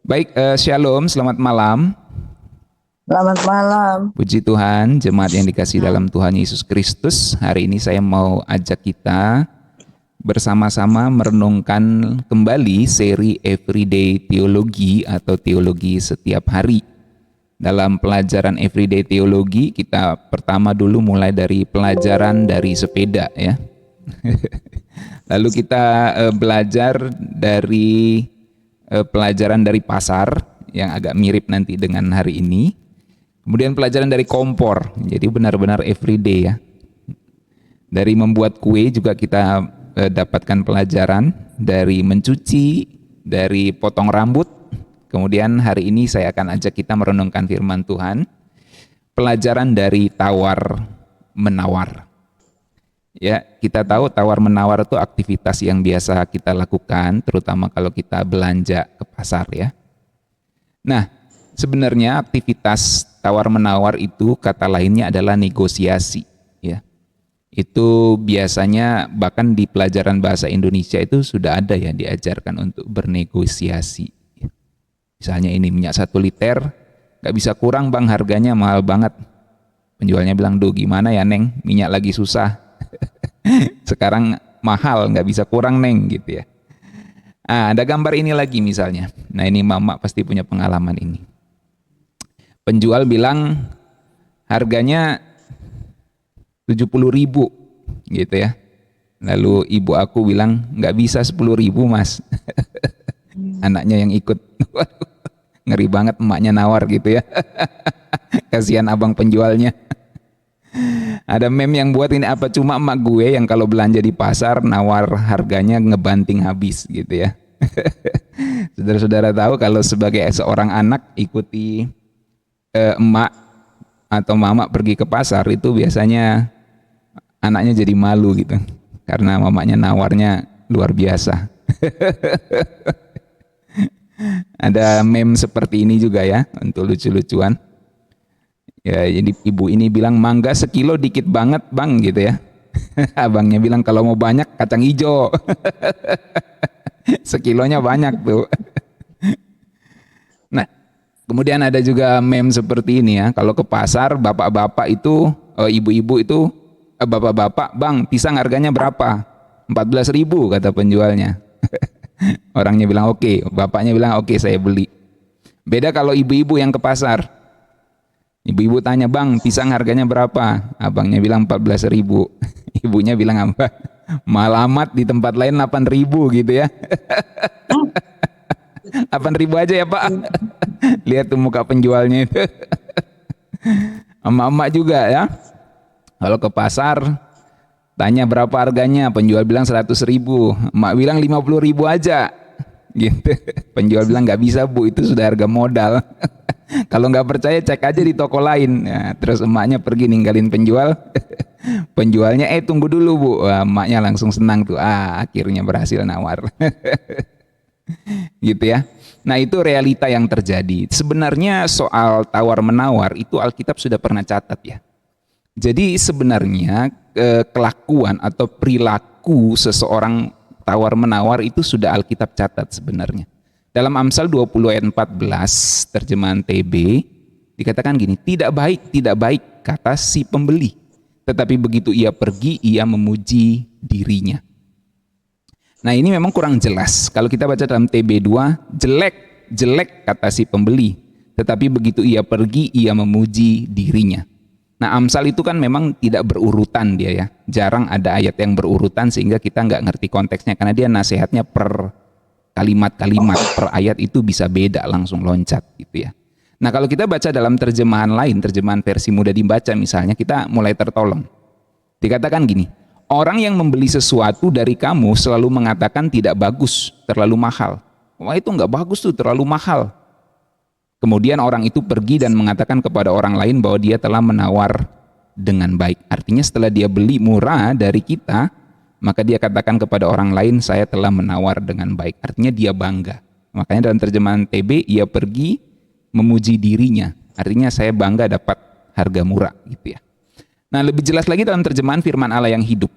Baik, Shalom, selamat malam. Selamat malam. Puji Tuhan, jemaat yang dikasihi dalam Tuhan Yesus Kristus. Hari ini saya mau ajak kita bersama-sama merenungkan kembali seri Everyday Theology atau teologi setiap hari. Dalam pelajaran Everyday Theology, kita pertama dulu mulai dari pelajaran dari sepeda ya. Lalu kita belajar dari pelajaran dari pasar yang agak mirip nanti dengan hari ini. Kemudian pelajaran dari kompor, jadi benar-benar everyday ya. Dari membuat kue juga kita dapatkan pelajaran, dari mencuci, dari potong rambut. Kemudian hari ini saya akan ajak kita merenungkan firman Tuhan. Pelajaran dari tawar menawar. Ya, kita tahu tawar-menawar itu aktivitas yang biasa kita lakukan, terutama kalau kita belanja ke pasar ya. Nah, sebenarnya aktivitas tawar-menawar itu kata lainnya adalah negosiasi ya. Itu biasanya bahkan di pelajaran bahasa Indonesia itu sudah ada ya diajarkan untuk bernegosiasi. Misalnya ini minyak 1 liter, nggak bisa kurang bang, harganya mahal banget. Penjualnya bilang, duh gimana ya neng, minyak lagi susah. Sekarang mahal, nggak bisa kurang neng gitu ya. Ada gambar ini lagi misalnya. Nah ini mama pasti punya pengalaman ini. Penjual bilang harganya 70.000 gitu ya. Lalu ibu aku bilang nggak bisa 10.000 mas. Anaknya yang ikut. Ngeri banget emaknya nawar gitu ya. Kasihan abang penjualnya. Ada meme yang buat ini apa cuma emak gue yang kalau belanja di pasar nawar harganya ngebanting habis gitu ya. Saudara-saudara tahu kalau sebagai seorang anak ikuti emak atau mama pergi ke pasar itu biasanya anaknya jadi malu gitu. Karena mamanya nawarnya luar biasa. Ada meme seperti ini juga ya untuk lucu-lucuan. Ya, jadi ibu ini bilang mangga sekilo dikit banget bang gitu ya. Abangnya bilang kalau mau banyak kacang hijau. Sekilonya banyak tuh. Nah, kemudian ada juga meme seperti ini ya. Kalau ke pasar bapak-bapak itu, ibu-ibu itu, bapak-bapak bang pisang harganya berapa? 14.000 kata penjualnya. Orangnya bilang oke, bapaknya bilang oke saya beli. Beda kalau ibu-ibu yang ke pasar. Ibu-ibu tanya, bang pisang harganya berapa? Abangnya bilang 14.000. Ibunya bilang apa? Mahal amat, di tempat lain 8.000 gitu ya. 8.000 aja ya pak. Lihat tuh muka penjualnya itu. Emak-emak juga ya. Kalau ke pasar, tanya berapa harganya? Penjual bilang 100.000. Emak bilang 50.000 aja. Gitu. Penjual bilang nggak bisa bu, itu sudah harga modal. Kalau nggak percaya cek aja di toko lain. Nah, terus emaknya pergi ninggalin penjual. Penjualnya tunggu dulu bu. Wah, emaknya langsung senang tuh. Akhirnya berhasil nawar. Gitu ya. Nah itu realita yang terjadi. Sebenarnya soal tawar menawar itu Alkitab sudah pernah catat ya. Jadi sebenarnya kelakuan atau perilaku seseorang tawar menawar itu sudah Alkitab catat sebenarnya. Dalam Amsal 20 ayat 14 terjemahan TB dikatakan gini, tidak baik kata si pembeli, tetapi begitu ia pergi ia memuji dirinya. Nah ini memang kurang jelas. Kalau kita baca dalam TB2, jelek kata si pembeli, tetapi begitu ia pergi ia memuji dirinya. Nah Amsal itu kan memang tidak berurutan dia ya, jarang ada ayat yang berurutan sehingga kita nggak ngerti konteksnya karena dia nasihatnya per kalimat-kalimat, per ayat itu bisa beda langsung loncat gitu ya. Nah kalau kita baca dalam terjemahan lain, terjemahan versi mudah dibaca misalnya, kita mulai tertolong. Dikatakan gini, orang yang membeli sesuatu dari kamu selalu mengatakan tidak bagus, terlalu mahal. Wah itu nggak bagus tuh, terlalu mahal. Kemudian orang itu pergi dan mengatakan kepada orang lain bahwa dia telah menawar dengan baik. Artinya setelah dia beli murah dari kita, maka dia katakan kepada orang lain, saya telah menawar dengan baik. Artinya dia bangga. Makanya dalam terjemahan TB, ia pergi memuji dirinya. Artinya saya bangga dapat harga murah gitu ya. Nah lebih jelas lagi dalam terjemahan firman Allah yang hidup.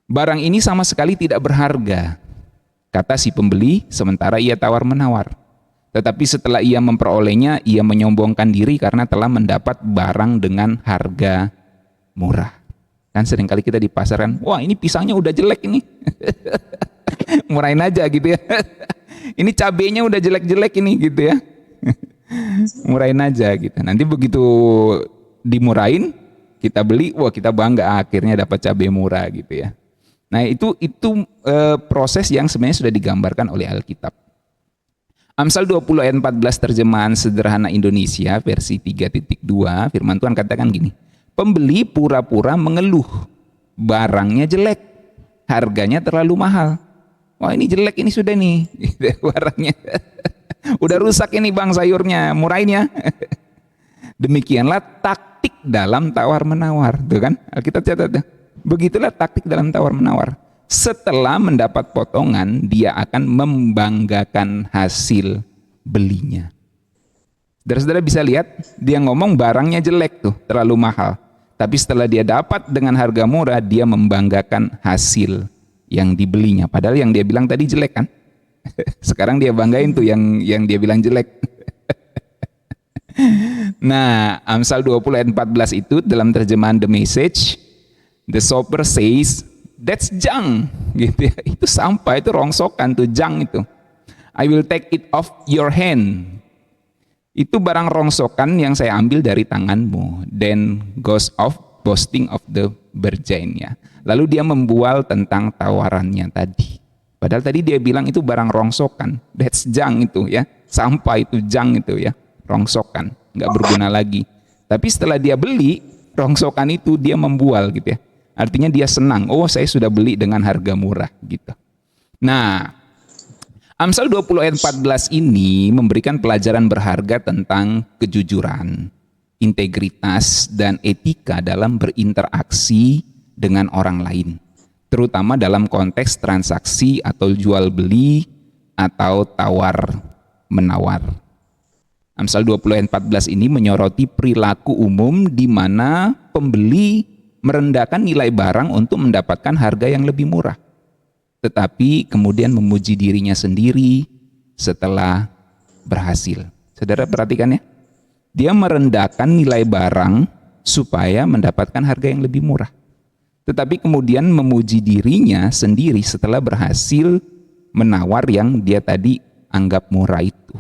Barang ini sama sekali tidak berharga, kata si pembeli, sementara ia tawar-menawar. Tetapi setelah ia memperolehnya, ia menyombongkan diri karena telah mendapat barang dengan harga murah. Kan seringkali kita di pasar kan, wah ini pisangnya udah jelek ini. Murahin aja gitu ya. Ini cabenya udah jelek-jelek ini gitu ya. Murahin aja gitu. Nanti begitu dimurahin, kita beli, wah kita bangga akhirnya dapat cabai murah gitu ya. Nah itu proses yang sebenarnya sudah digambarkan oleh Alkitab. Amsal 20 ayat 14 terjemahan sederhana Indonesia versi 3.2, firman Tuhan katakan gini, pembeli pura-pura mengeluh, barangnya jelek, harganya terlalu mahal. Wah ini jelek ini sudah nih, barangnya. Udah rusak ini bang sayurnya, murahin ya. Demikianlah taktik dalam tawar-menawar, tuh kan? Alkitab catat. Begitulah taktik dalam tawar-menawar. Setelah mendapat potongan, dia akan membanggakan hasil belinya. Saudara-saudara bisa lihat, dia ngomong barangnya jelek tuh, terlalu mahal. Tapi setelah dia dapat dengan harga murah, dia membanggakan hasil yang dibelinya. Padahal yang dia bilang tadi jelek kan? Sekarang dia banggain tuh yang dia bilang jelek. Nah, Amsal 20 ayat 14 itu dalam terjemahan The Message, the shopper says, that's junk, gitu ya. Itu sampah, itu rongsokan tuh, junk itu. I will take it off your hand. Itu barang rongsokan yang saya ambil dari tanganmu. Then goes off boasting of the bargain ya. Lalu dia membual tentang tawarannya tadi. Padahal tadi dia bilang itu barang rongsokan. That's junk itu ya. Sampah itu junk itu ya. Rongsokan, nggak berguna lagi. Tapi setelah dia beli, rongsokan itu dia membual gitu ya. Artinya dia senang, oh saya sudah beli dengan harga murah gitu. Nah, Amsal 20 ayat 14 ini memberikan pelajaran berharga tentang kejujuran, integritas, dan etika dalam berinteraksi dengan orang lain. Terutama dalam konteks transaksi atau jual beli atau tawar-menawar. Amsal 20 ayat 14 ini menyoroti perilaku umum di mana pembeli merendahkan nilai barang untuk mendapatkan harga yang lebih murah. Tetapi kemudian memuji dirinya sendiri setelah berhasil. Saudara perhatikan ya. Dia merendahkan nilai barang supaya mendapatkan harga yang lebih murah. Tetapi kemudian memuji dirinya sendiri setelah berhasil menawar yang dia tadi anggap murah itu.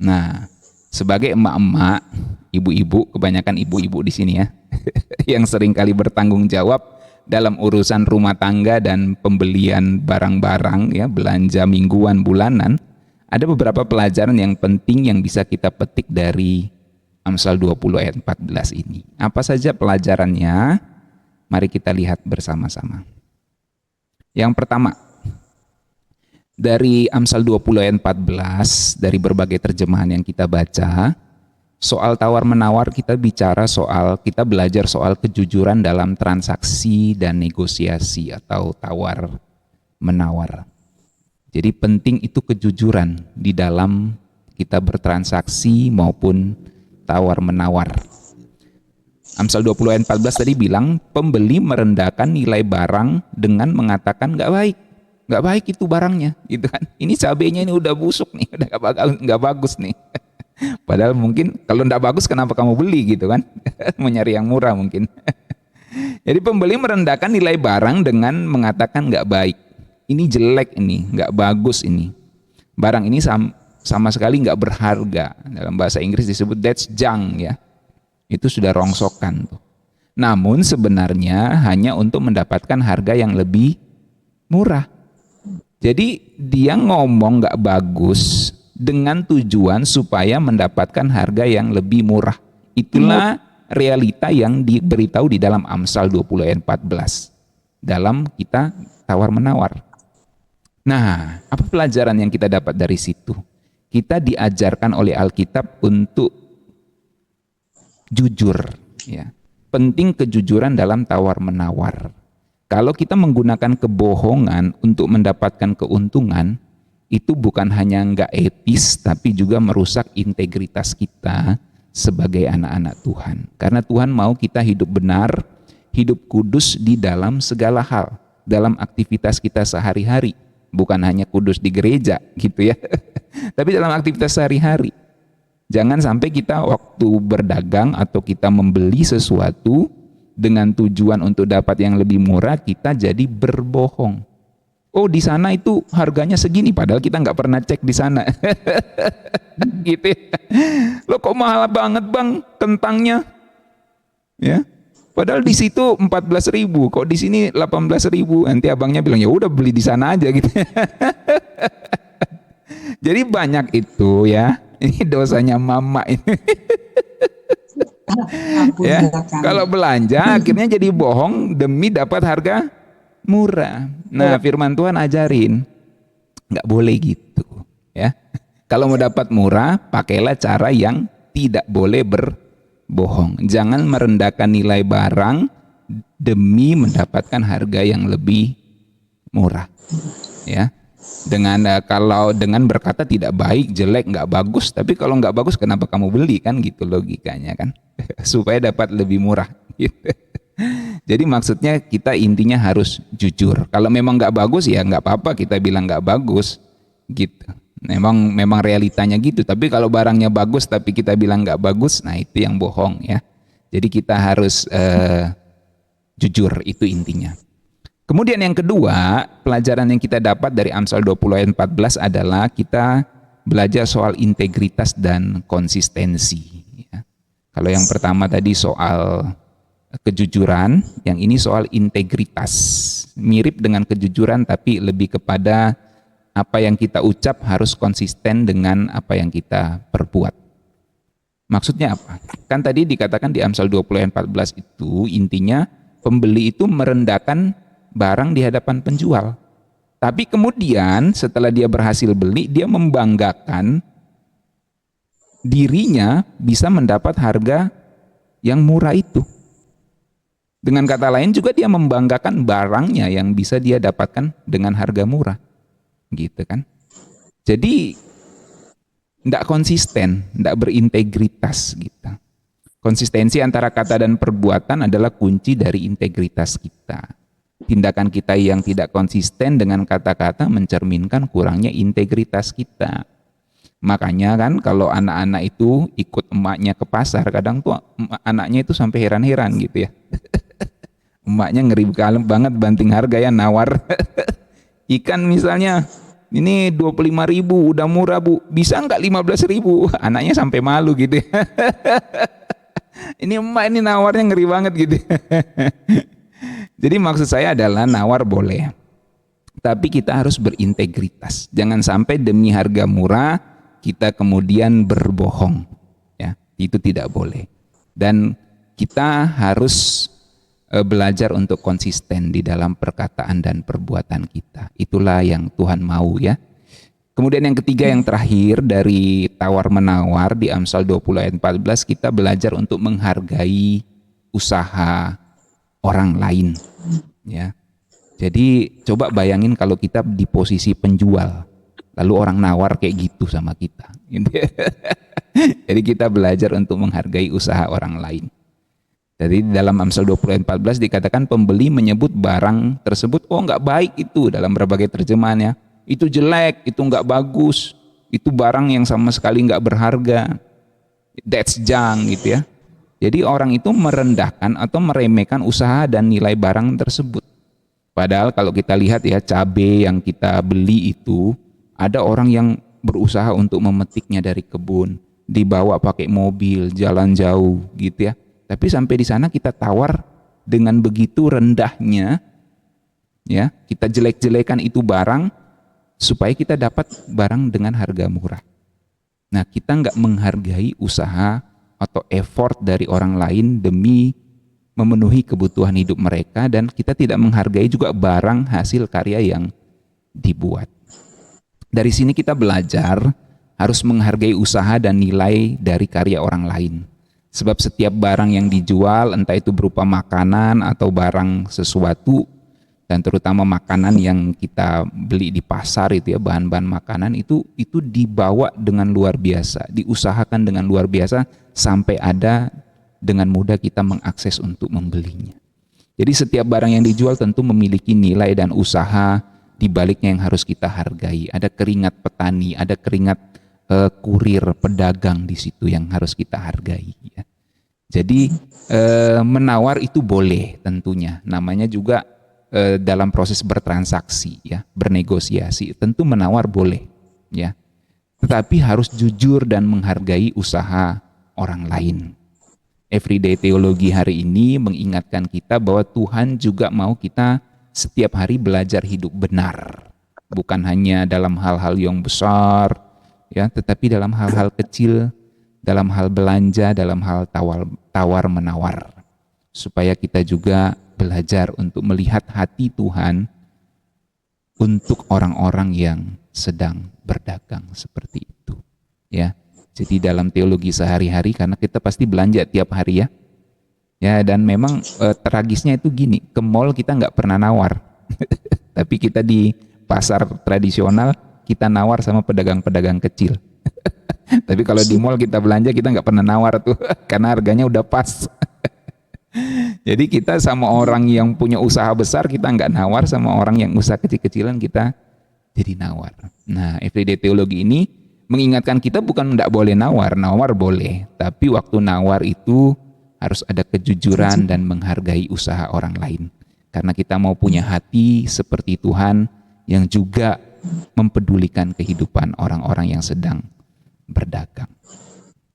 Nah, sebagai emak-emak, ibu-ibu, kebanyakan ibu-ibu di sini ya, yang seringkali bertanggung jawab dalam urusan rumah tangga dan pembelian barang-barang ya, belanja mingguan, bulanan, ada beberapa pelajaran yang penting yang bisa kita petik dari Amsal 20 ayat 14 ini. Apa saja pelajarannya? Mari kita lihat bersama-sama. Yang pertama, dari Amsal 20 ayat 14, dari berbagai terjemahan yang kita baca, soal tawar-menawar kita kita belajar soal kejujuran dalam transaksi dan negosiasi atau tawar-menawar. Jadi penting itu kejujuran di dalam kita bertransaksi maupun tawar-menawar. Amsal 20 ayat 14 tadi bilang, pembeli merendahkan nilai barang dengan mengatakan nggak baik itu barangnya, gitu kan. Ini cabenya ini udah busuk nih, udah nggak bagus nih. Padahal mungkin kalau nggak bagus kenapa kamu beli gitu kan? Mau nyari yang murah mungkin. Jadi pembeli merendahkan nilai barang dengan mengatakan nggak baik. Ini jelek ini, nggak bagus ini. Barang ini sama sekali nggak berharga. Dalam bahasa Inggris disebut that's junk ya. Itu sudah rongsokan tuh. Namun sebenarnya hanya untuk mendapatkan harga yang lebih murah. Jadi dia ngomong nggak bagus dengan tujuan supaya mendapatkan harga yang lebih murah. Itulah realita yang diberitahu di dalam Amsal 20 ayat 14. Dalam kita tawar-menawar. Nah, apa pelajaran yang kita dapat dari situ? Kita diajarkan oleh Alkitab untuk jujur, ya. Penting kejujuran dalam tawar-menawar. Kalau kita menggunakan kebohongan untuk mendapatkan keuntungan, itu bukan hanya nggak etis, tapi juga merusak integritas kita sebagai anak-anak Tuhan. Karena Tuhan mau kita hidup benar, hidup kudus di dalam segala hal, dalam aktivitas kita sehari-hari. Bukan hanya kudus di gereja gitu ya, Tapi dalam aktivitas sehari-hari, jangan sampai kita waktu berdagang atau kita membeli sesuatu dengan tujuan untuk dapat yang lebih murah, kita jadi berbohong. Oh, di sana itu harganya segini, padahal kita nggak pernah cek di sana. Gitu ya. Loh kok mahal banget bang kentangnya? Ya, padahal di situ 14.000, kok di sini 18.000. Nanti abangnya bilang ya udah beli di sana aja gitu. Jadi banyak itu ya. Ini dosanya mama ini. Ya, kalau belanja akhirnya jadi bohong demi dapat harga murah. Nah, firman Tuhan ajarin nggak boleh gitu ya. Kalau mau dapat murah, pakailah cara yang tidak boleh berbohong. Jangan merendahkan nilai barang demi mendapatkan harga yang lebih murah. Ya. Kalau dengan berkata tidak baik, jelek, nggak bagus, tapi kalau nggak bagus kenapa kamu beli, kan gitu logikanya kan. Supaya dapat lebih murah gitu. Jadi maksudnya kita intinya harus jujur. Kalau memang nggak bagus ya nggak apa-apa kita bilang nggak bagus gitu. Memang realitanya gitu. Tapi kalau barangnya bagus tapi kita bilang nggak bagus, nah itu yang bohong ya. Jadi kita harus jujur, itu intinya. Kemudian yang kedua, pelajaran yang kita dapat dari Amsal 20 ayat 14 adalah kita belajar soal integritas dan konsistensi. Ya. Kalau yang pertama tadi soal kejujuran, yang ini soal integritas. Mirip dengan kejujuran tapi lebih kepada apa yang kita ucap harus konsisten dengan apa yang kita perbuat. Maksudnya apa? Kan tadi dikatakan di Amsal 20 ayat 14 itu intinya pembeli itu merendahkan barang di hadapan penjual. Tapi kemudian setelah dia berhasil beli, dia membanggakan dirinya bisa mendapat harga yang murah itu. Dengan kata lain juga dia membanggakan barangnya yang bisa dia dapatkan dengan harga murah. Gitu kan. Jadi tidak konsisten, tidak berintegritas gitu. Konsistensi antara kata dan perbuatan adalah kunci dari integritas kita. Tindakan kita yang tidak konsisten dengan kata-kata mencerminkan kurangnya integritas kita. Makanya kan kalau anak-anak itu ikut emaknya ke pasar, kadang tuh anaknya itu sampai heran-heran gitu ya. Emaknya ngeri banget banting harga ya, nawar. Ikan misalnya, ini 25.000 udah murah bu, bisa nggak 15.000? Anaknya sampai malu gitu ya. Ini emak ini nawarnya ngeri banget gitu. Jadi maksud saya adalah nawar boleh, tapi kita harus berintegritas. Jangan sampai demi harga murah kita kemudian berbohong. Ya, itu tidak boleh. Dan kita harus belajar untuk konsisten di dalam perkataan dan perbuatan kita. Itulah yang Tuhan mau ya. Kemudian yang ketiga, yang terakhir dari tawar-menawar di Amsal 20 ayat 14, kita belajar untuk menghargai usaha orang lain. Ya, jadi coba bayangin kalau kita di posisi penjual, lalu orang nawar kayak gitu sama kita. Jadi kita belajar untuk menghargai usaha orang lain. Jadi dalam Amsal 20 ayat 14 dikatakan pembeli menyebut barang tersebut, oh nggak baik itu dalam berbagai terjemahannya. Itu jelek, itu nggak bagus, itu barang yang sama sekali nggak berharga. That's junk gitu ya. Jadi orang itu merendahkan atau meremehkan usaha dan nilai barang tersebut. Padahal kalau kita lihat ya, cabai yang kita beli itu ada orang yang berusaha untuk memetiknya dari kebun, dibawa pakai mobil, jalan jauh gitu ya. Tapi sampai di sana kita tawar dengan begitu rendahnya, ya kita jelek-jelekan itu barang supaya kita dapat barang dengan harga murah. Nah kita nggak menghargai usaha atau effort dari orang lain demi memenuhi kebutuhan hidup mereka, dan kita tidak menghargai juga barang hasil karya yang dibuat. Dari sini kita belajar harus menghargai usaha dan nilai dari karya orang lain. Sebab setiap barang yang dijual, entah itu berupa makanan atau barang sesuatu, dan terutama makanan yang kita beli di pasar itu ya, bahan-bahan makanan itu dibawa dengan luar biasa, diusahakan dengan luar biasa sampai ada dengan mudah kita mengakses untuk membelinya. Jadi setiap barang yang dijual tentu memiliki nilai dan usaha di baliknya yang harus kita hargai. Ada keringat petani, ada keringat kurir, pedagang di situ yang harus kita hargai ya. Jadi menawar itu boleh tentunya, namanya juga dalam proses bertransaksi ya, bernegosiasi, tentu menawar boleh ya. Tetapi harus jujur dan menghargai usaha orang lain. Everyday Teologi hari ini mengingatkan kita bahwa Tuhan juga mau kita setiap hari belajar hidup benar. Bukan hanya dalam hal-hal yang besar, ya, tetapi dalam hal-hal kecil, dalam hal belanja, dalam hal tawar-menawar. Supaya kita juga belajar untuk melihat hati Tuhan untuk orang-orang yang sedang berdagang seperti itu. Ya. Jadi dalam teologi sehari-hari, karena kita pasti belanja tiap hari ya. Ya, dan memang tragisnya itu gini, ke mall kita nggak pernah nawar. Tapi kita di pasar tradisional, kita nawar sama pedagang-pedagang kecil. Tapi kalau di mall kita belanja, kita nggak pernah nawar tuh, karena harganya udah pas. Jadi kita sama orang yang punya usaha besar, kita nggak nawar, sama orang yang usaha kecil-kecilan kita jadi nawar. Nah, Everyday Teologi ini mengingatkan kita bukan tidak boleh nawar, nawar boleh, tapi waktu nawar itu harus ada kejujuran dan menghargai usaha orang lain. Karena kita mau punya hati seperti Tuhan yang juga mempedulikan kehidupan orang-orang yang sedang berdagang.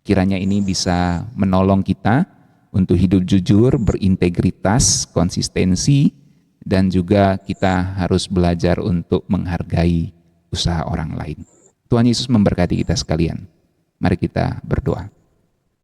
Kiranya ini bisa menolong kita untuk hidup jujur, berintegritas, konsistensi, dan juga kita harus belajar untuk menghargai usaha orang lain. Tuhan Yesus memberkati kita sekalian. Mari kita berdoa.